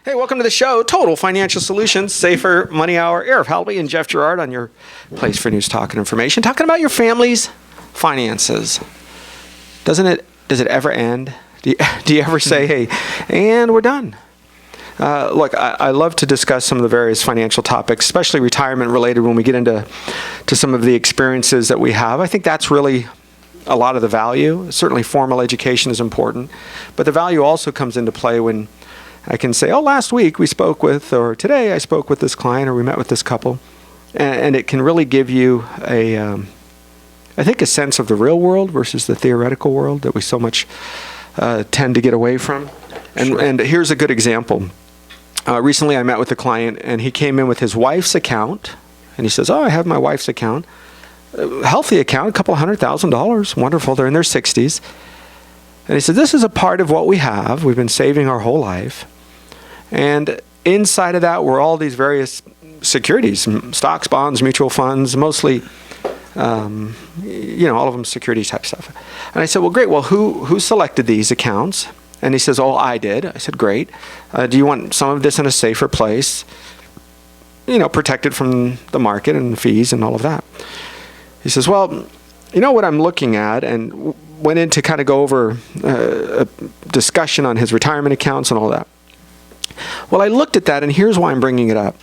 Hey, welcome to the show, Total Financial Solutions, Safer Money Hour. Arif, Halaby, and Jeff Gerard on your place for news, talk, and information, talking about your family's finances. Does it ever end? Do you ever say, hey, and we're done? Look, I love to discuss some of the various financial topics, especially retirement related, when we get into some of the experiences that we have. I think that's really a lot of the value. Certainly formal education is important, but the value also comes into play when I can say, oh, last week we spoke with, or today I spoke with this client, or we met with this couple, and it can really give you I think a sense of the real world versus the theoretical world that we so much tend to get away from. And here's a good example. Recently I met with a client, and he came in with his wife's account, and he says, oh, I have my wife's account. Healthy account, a couple $100,000, wonderful, they're in their 60s. And he said, this is a part of what we have. We've been saving our whole life. And inside of that were all these various securities, stocks, bonds, mutual funds, mostly, all of them securities type stuff. And I said, well, great. Well, who selected these accounts? And he says, oh, I did. I said, great. Do you want some of this in a safer place, protected from the market and fees and all of that? He says, well, you know what I'm looking at, and went in to kind of go over a discussion on his retirement accounts and all that. Well, I looked at that, and here's why I'm bringing it up.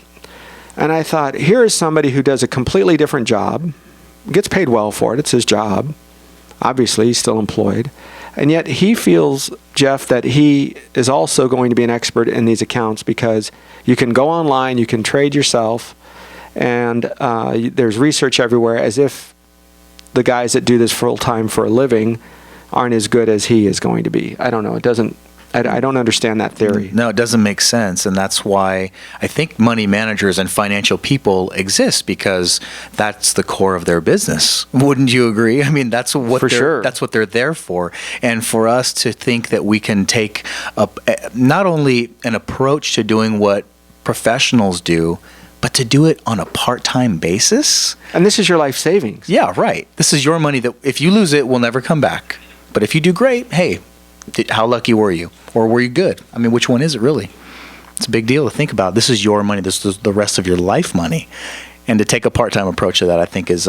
And I thought, here is somebody who does a completely different job, gets paid well for it, it's his job. Obviously, he's still employed. And yet he feels, Jeff, that he is also going to be an expert in these accounts because you can go online, you can trade yourself, and there's research everywhere, as if the guys that do this full-time for a living aren't as good as he is going to be. I don't know. I don't understand that theory. No, it doesn't make sense, and that's why I think money managers and financial people exist, because that's the core of their business. Wouldn't you agree? I mean, that's what that's what they're there for. And for us to think that we can take not only an approach to doing what professionals do, but to do it on a part-time basis. And this is your life savings. Yeah, right. This is your money that if you lose it, will never come back. But if you do great, hey, how lucky were you? Or were you good? I mean, which one is it really? It's a big deal to think about. This is your money. This is the rest of your life money. And to take a part-time approach to that, I think is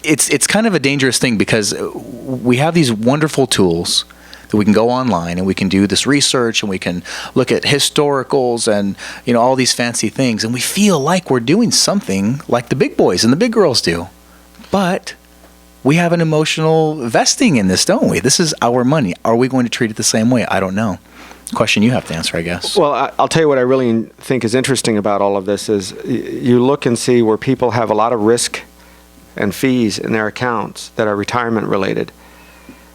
it's kind of a dangerous thing, because we have these wonderful tools that we can go online and we can do this research and we can look at historicals and all these fancy things, and we feel like we're doing something like the big boys and the big girls do. But we have an emotional vesting in this, don't we? This is our money. Are we going to treat it the same way? I don't know. Question you have to answer, I guess. Well, I'll tell you what I really think is interesting about all of this is you look and see where people have a lot of risk and fees in their accounts that are retirement related.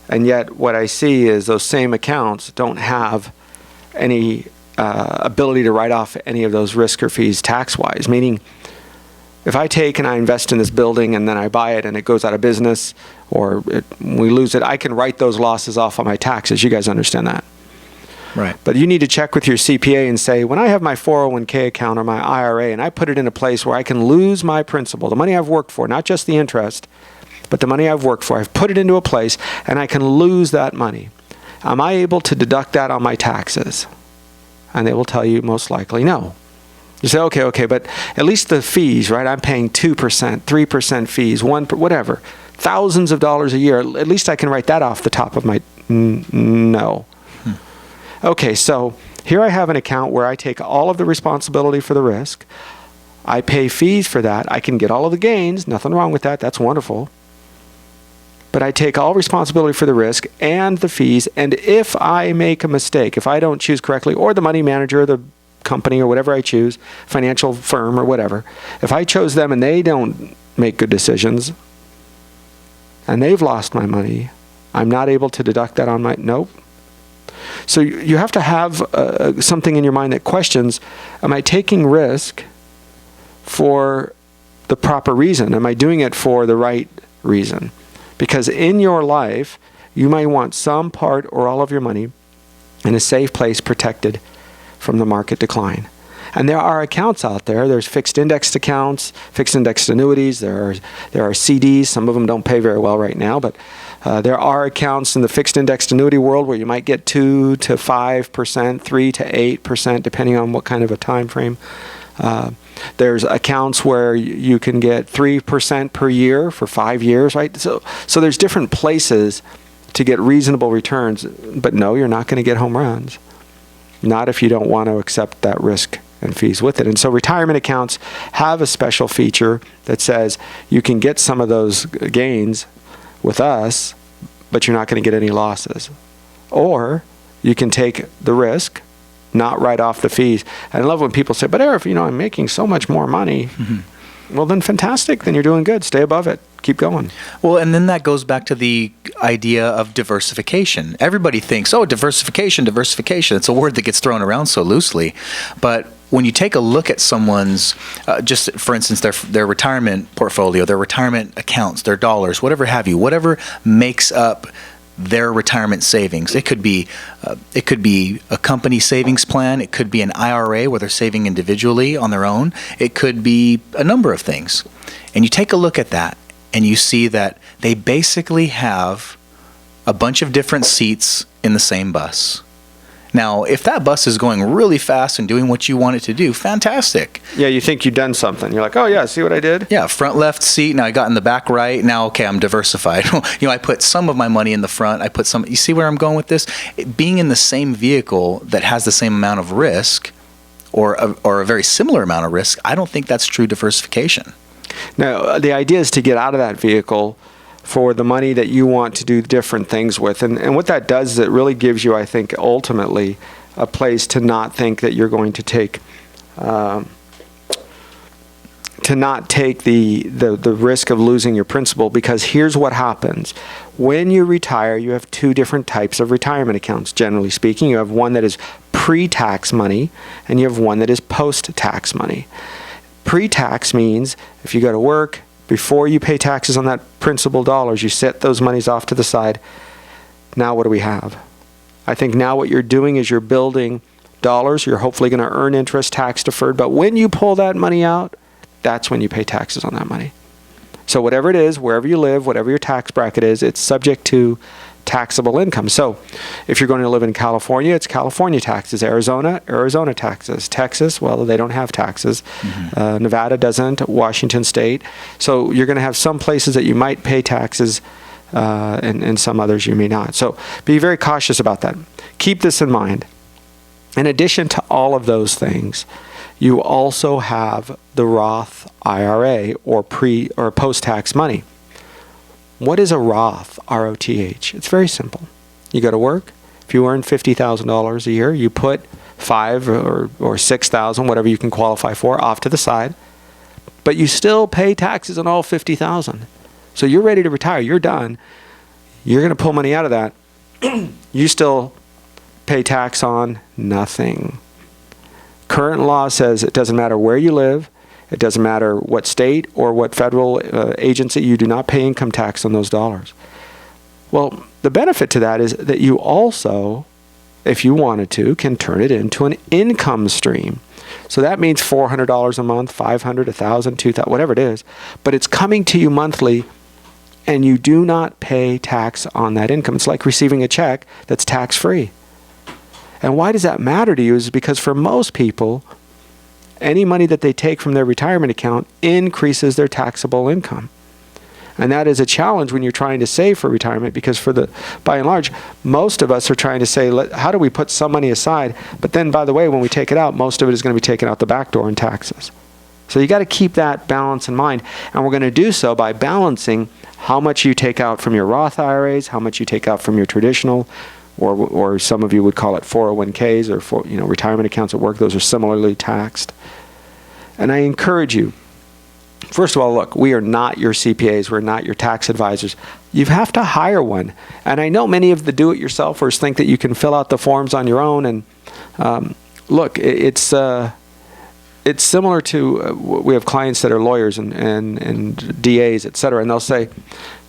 And yet what I see is those same accounts don't have any ability to write off any of those risk or fees tax-wise, meaning if I take and I invest in this building and then I buy it and it goes out of business or we lose it, I can write those losses off on my taxes. You guys understand that? Right. But you need to check with your CPA and say, when I have my 401k account or my IRA and I put it in a place where I can lose my principal, the money I've worked for, not just the interest, but the money I've worked for, I've put it into a place and I can lose that money. Am I able to deduct that on my taxes? And they will tell you most likely no. You say, okay, but at least the fees, right? I'm paying 2%, 3% fees, whatever, thousands of dollars a year. At least I can write that off the top of my, no. Okay, so here I have an account where I take all of the responsibility for the risk. I pay fees for that. I can get all of the gains. Nothing wrong with that. That's wonderful. But I take all responsibility for the risk and the fees. And if I make a mistake, if I don't choose correctly, or the money manager, the company or whatever I choose, financial firm or whatever, if I chose them and they don't make good decisions and they've lost my money, I'm not able to deduct that on my, nope. So you have to have something in your mind that questions, am I taking risk for the proper reason? Am I doing it for the right reason? Because in your life, you might want some part or all of your money in a safe place, protected from the market decline. And there are accounts out there. There's fixed indexed accounts, fixed indexed annuities. There are CDs. Some of them don't pay very well right now, but There are accounts in the fixed indexed annuity world where you might get 2 to 5%, 3 to 8%, depending on what kind of a time frame. There's accounts where you can get 3% per year for 5 years, right? So there's different places to get reasonable returns, but no, you're not going to get home runs. Not if you don't want to accept that risk and fees with it. And so retirement accounts have a special feature that says you can get some of those gains with us, but you're not going to get any losses. Or you can take the risk, not write off the fees. And I love when people say, but Arif, I'm making so much more money. Mm-hmm. Well, then fantastic. Then you're doing good. Stay above it. Keep going. Well, and then that goes back to the idea of diversification. Everybody thinks, diversification. It's a word that gets thrown around so loosely. But when you take a look at someone's, just for instance, their retirement portfolio, their retirement accounts, their dollars, whatever have you, whatever makes up their retirement savings. It could be a company savings plan. It could be an IRA where they're saving individually on their own. It could be a number of things. And you take a look at that and you see that they basically have a bunch of different seats in the same bus. Now, if that bus is going really fast and doing what you want it to do, fantastic. Yeah, you think you've done something. You're like, oh yeah, see what I did? Yeah, front left seat. Now I got in the back right. Now, okay, I'm diversified. I put some of my money in the front. I put some. You see where I'm going with this? Being in the same vehicle that has the same amount of risk, or a very similar amount of risk, I don't think that's true diversification. Now, the idea is to get out of that vehicle for the money that you want to do different things with. And what that does is it really gives you, I think, ultimately a place to not think that you're going to take the risk of losing your principal, because here's what happens. When you retire, you have two different types of retirement accounts. Generally speaking, you have one that is pre-tax money and you have one that is post-tax money. Pre-tax means if you go to work, before you pay taxes on that principal dollars, you set those monies off to the side. Now what do we have? I think now what you're doing is you're building dollars. You're hopefully going to earn interest tax deferred. But when you pull that money out, that's when you pay taxes on that money. So whatever it is, wherever you live, whatever your tax bracket is, it's subject to taxable income. So if you're going to live in California, it's California taxes. Arizona taxes. Texas, well, they don't have taxes. Mm-hmm. Nevada doesn't. Washington State. So you're going to have some places that you might pay taxes and some others you may not. So be very cautious about that. Keep this in mind. In addition to all of those things, you also have the Roth IRA or post-tax money. What is a Roth, R-O-T-H? It's very simple. You go to work. If you earn $50,000 a year, you put $5,000 or $6,000, whatever you can qualify for, off to the side. But you still pay taxes on all $50,000. So you're ready to retire. You're done. You're going to pull money out of that. You still pay tax on nothing. Current law says it doesn't matter where you live. It doesn't matter what state or what federal agency, you do not pay income tax on those dollars. Well, the benefit to that is that you also, if you wanted to, can turn it into an income stream. So that means $400 a month, $500, $1,000, $2,000, whatever it is. But it's coming to you monthly, and you do not pay tax on that income. It's like receiving a check that's tax-free. And why does that matter to you is because for most people, any money that they take from their retirement account increases their taxable income. And that is a challenge when you're trying to save for retirement, because by and large, most of us are trying to say, how do we put some money aside? But then, by the way, when we take it out, most of it is going to be taken out the back door in taxes. So you got to keep that balance in mind. And we're going to do so by balancing how much you take out from your Roth IRAs, how much you take out from your traditional, or some of you would call it 401ks or retirement accounts at work. Those are similarly taxed. And I encourage you, first of all, look, we are not your CPAs. We're not your tax advisors. You have to hire one. And I know many of the do-it-yourselfers think that you can fill out the forms on your own. And look, it's similar to we have clients that are lawyers and DAs, et cetera, and they'll say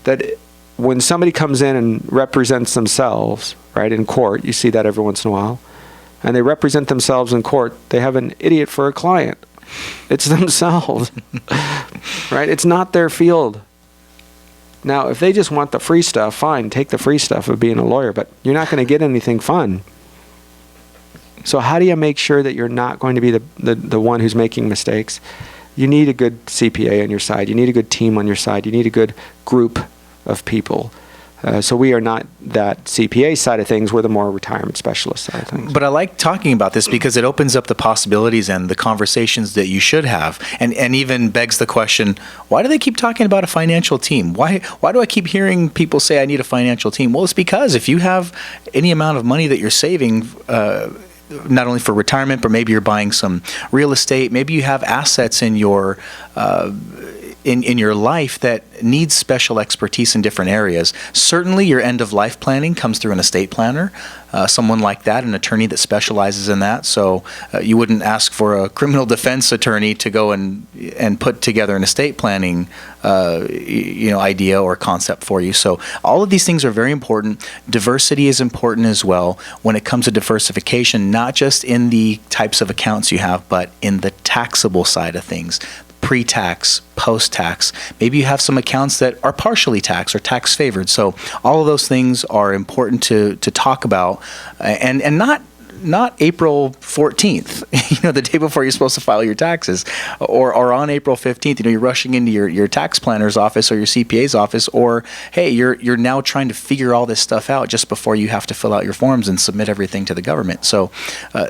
that when somebody comes in and represents themselves, right, in court, you see that every once in a while, and they represent themselves in court, they have an idiot for a client. It's themselves, right? It's not their field. Now, if they just want the free stuff, fine, take the free stuff of being a lawyer, but you're not going to get anything fun. So how do you make sure that you're not going to be the one who's making mistakes? You need a good CPA on your side. You need a good team on your side. You need a good group of people. So we are not that CPA side of things. We're the more retirement specialist side of things. But I like talking about this because it opens up the possibilities and the conversations that you should have, and even begs the question, why do they keep talking about a financial team? Why do I keep hearing people say I need a financial team? Well, it's because if you have any amount of money that you're saving, not only for retirement, but maybe you're buying some real estate, maybe you have assets in your in your life that needs special expertise in different areas. Certainly your end of life planning comes through an estate planner, someone like that, an attorney that specializes in that. So you wouldn't ask for a criminal defense attorney to go and put together an estate planning idea or concept for you. So all of these things are very important. Diversity is important as well when it comes to diversification, not just in the types of accounts you have, but in the taxable side of things. Pre-tax, post-tax. Maybe you have some accounts that are partially taxed or tax favored. So all of those things are important to talk about, and not April 14th, the day before you're supposed to file your taxes, or on April 15th, you're rushing into your tax planner's office or your CPA's office, or hey, you're now trying to figure all this stuff out just before you have to fill out your forms and submit everything to the government. So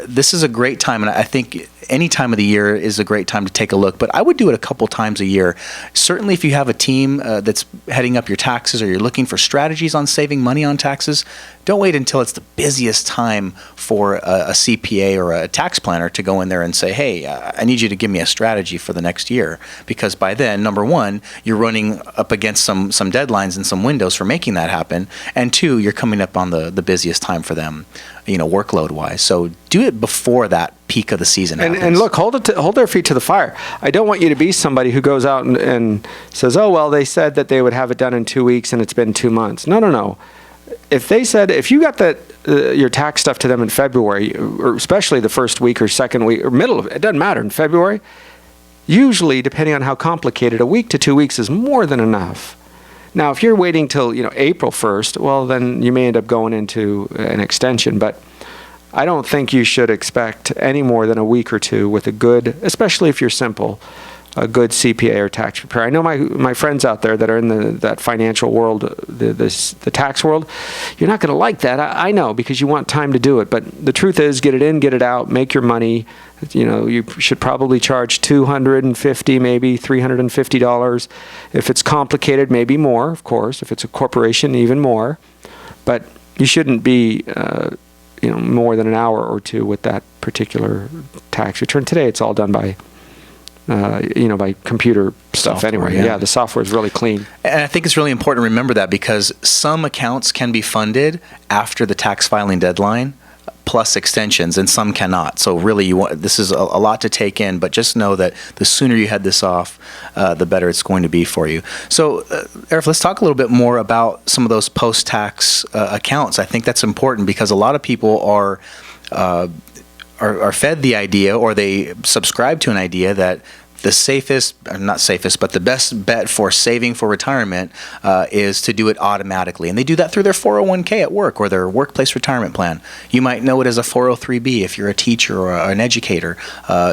this is a great time, and I think any time of the year is a great time to take a look, but I would do it a couple times a year. Certainly if you have a team that's heading up your taxes, or you're looking for strategies on saving money on taxes, don't wait until it's the busiest time for a CPA or a tax planner to go in there and say, hey, I need you to give me a strategy for the next year. Because by then, number one, you're running up against some deadlines and some windows for making that happen. And two, you're coming up on the busiest time for them, workload-wise. So do it before that peak of the season happens. And look, hold their feet to the fire. I don't want you to be somebody who goes out and says, oh, well, they said that they would have it done in 2 weeks and it's been 2 months. No. If you got your tax stuff to them in February, or especially the first week or second week or middle of it, it doesn't matter, in February, usually, depending on how complicated, a week to 2 weeks is more than enough. Now, if you're waiting till April 1st, well, then you may end up going into an extension. But I don't think you should expect any more than a week or two with a good, especially if you're simple, a good CPA or tax preparer. I know my friends out there that are in that financial world, the tax world. You're not going to like that. I know, because you want time to do it. But the truth is, get it in, get it out, make your money. You should probably charge $250, maybe $350. If it's complicated, maybe more, of course. If it's a corporation, even more. But you shouldn't be more than an hour or two with that particular tax return. Today, it's all done by by computer stuff software, anyway. Yeah, the software is really clean. And I think it's really important to remember that, because some accounts can be funded after the tax filing deadline, plus extensions, and some cannot. So really, this is a lot to take in, but just know that the sooner you head this off, the better it's going to be for you. So, Arif, let's talk a little bit more about some of those post-tax accounts. I think that's important, because a lot of people are fed the idea, or they subscribe to an idea that the best bet for saving for retirement is to do it automatically. And they do that through their 401k at work, or their workplace retirement plan. You might know it as a 403b if you're a teacher or an educator.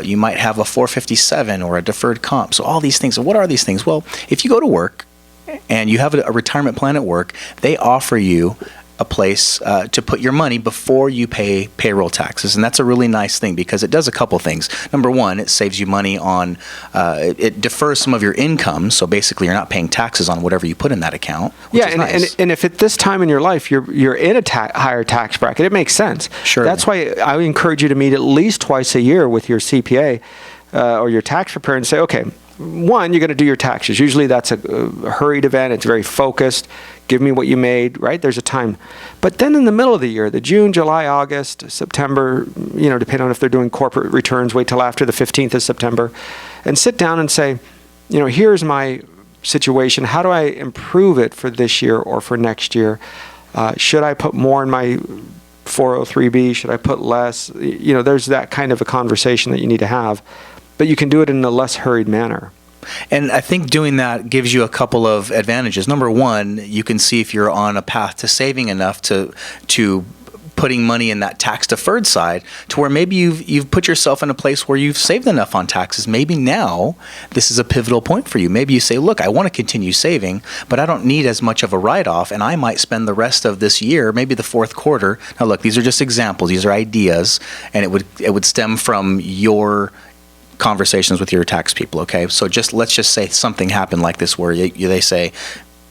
You might have a 457 or a deferred comp. So all these things. So what are these things? Well, if you go to work and you have a retirement plan at work, they offer you a place to put your money before you pay payroll taxes. And that's a really nice thing, because it does a couple things. Number one, it saves you money on, it defers some of your income. So basically, you're not paying taxes on whatever you put in that account, which is nice. And if at this time in your life you're in a higher tax bracket, it makes sense. Sure. That's why I encourage you to meet at least twice a year with your CPA or your tax preparer and say, okay, one, you're going to do your taxes. Usually that's a hurried event. It's very focused. Give me what you made, right? There's a time. But then in the middle of the year, the June, July, August, September, depending on if they're doing corporate returns, wait till after the 15th of September, and sit down and say, here's my situation. How do I improve it for this year or for next year? Should I put more in my 403b? Should I put less? There's that kind of a conversation that you need to have. But you can do it in a less hurried manner. And I think doing that gives you a couple of advantages. Number one, you can see if you're on a path to saving enough to putting money in that tax deferred side, to where maybe you've put yourself in a place where you've saved enough on taxes. Maybe now this is a pivotal point for you. Maybe you say, look, I want to continue saving, but I don't need as much of a write-off, and I might spend the rest of this year, maybe the fourth quarter. Now look, these are just examples. These are ideas, and it would stem from your conversations with your tax people, okay? So let's just say something happened like this where they say,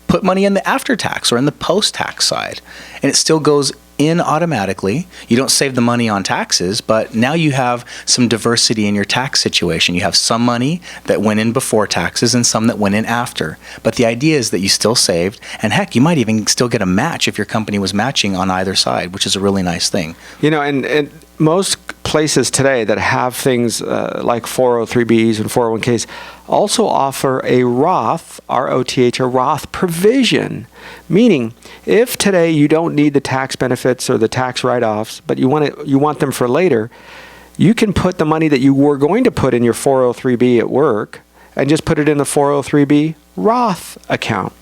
put money in the after-tax or in the post-tax side, and it still goes in automatically. You don't save the money on taxes, but now you have some diversity in your tax situation. You have some money that went in before taxes and some that went in after. But the idea is that you still saved, and heck, you might even still get a match if your company was matching on either side, which is a really nice thing. And most places today that have things like 403Bs and 401Ks also offer a Roth, R-O-T-H, a Roth provision. Meaning, if today you don't need the tax benefits or the tax write-offs, but you want them for later, you can put the money that you were going to put in your 403B at work and just put it in the 403B Roth account.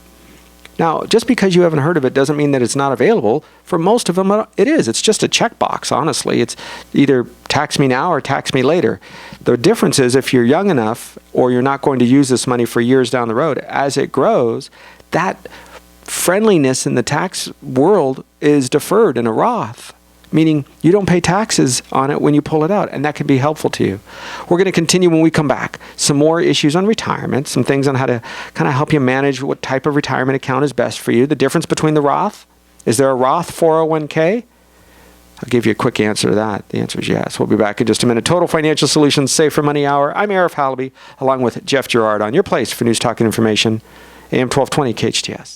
Now, just because you haven't heard of it doesn't mean that it's not available. For most of them, it is. It's just a checkbox, honestly. It's either tax me now or tax me later. The difference is if you're young enough or you're not going to use this money for years down the road, as it grows, that friendliness in the tax world is deferred in a Roth, meaning you don't pay taxes on it when you pull it out, and that can be helpful to you. We're going to continue when we come back. Some more issues on retirement, some things on how to kind of help you manage what type of retirement account is best for you. The difference between the Roth. Is there a Roth 401k? I'll give you a quick answer to that. The answer is yes. We'll be back in just a minute. Total Financial Solutions, Save for Money Hour. I'm Arif Halaby, along with Jeff Gerard on your place for News Talk and Information, AM 1220 KHTS.